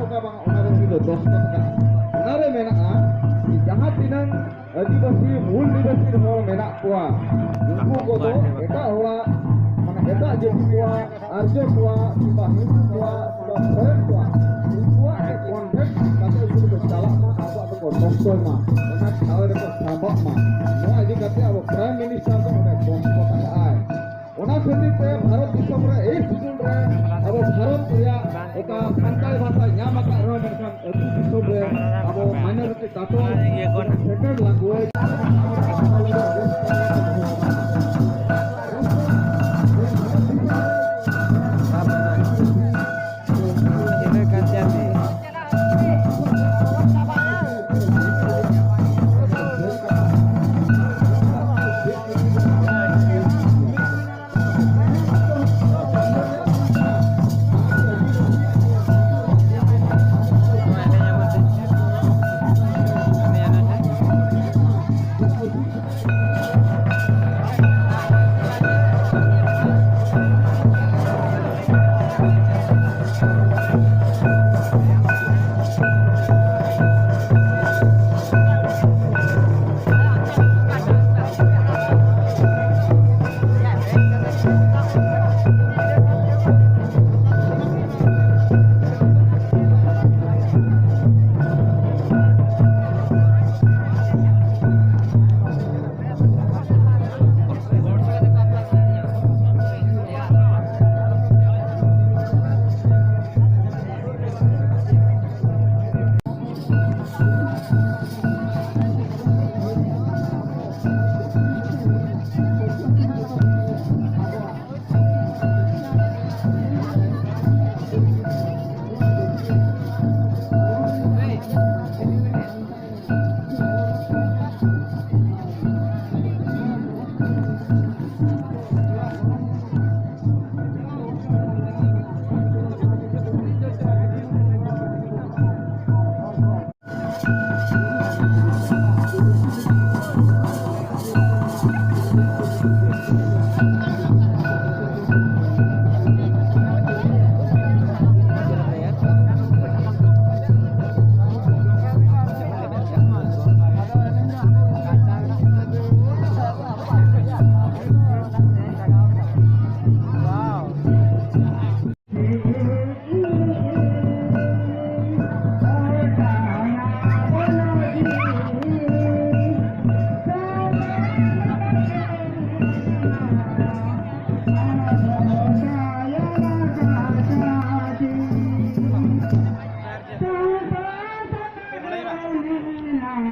टका बांग ओनारे किलो 10 टका ओनारे मेना जहां तिनां आदिवासी मूल निवासी हर मेना कोआ उनको को तो एटा होआ माने एटा जाति कोआ आर्य कोआ किबा हिंदू कोआ किबा फरेन कोआ उनको कॉन्टेक्ट काते उनको को चाला मा आबो को डॉक्टर मा ओना ठावे को साबक मा नोआ इदि काते अब प्राइम मिनिस्टर को ओने को ताका आय ओना खातिर ते भारत दिसम रे ए सुजुल रे अब भारत या एका सान्ताली भाषा ᱧᱟᱢ ᱟᱠᱟᱫ ᱨᱮᱦᱚᱸ ᱢᱮᱱᱠᱷᱟᱱ ᱟᱹᱛᱩ ᱫᱤᱥᱚᱢ ᱨᱮ ᱟᱵᱚ माइनॉरिटी काटो सेकेंड लैंग्वेज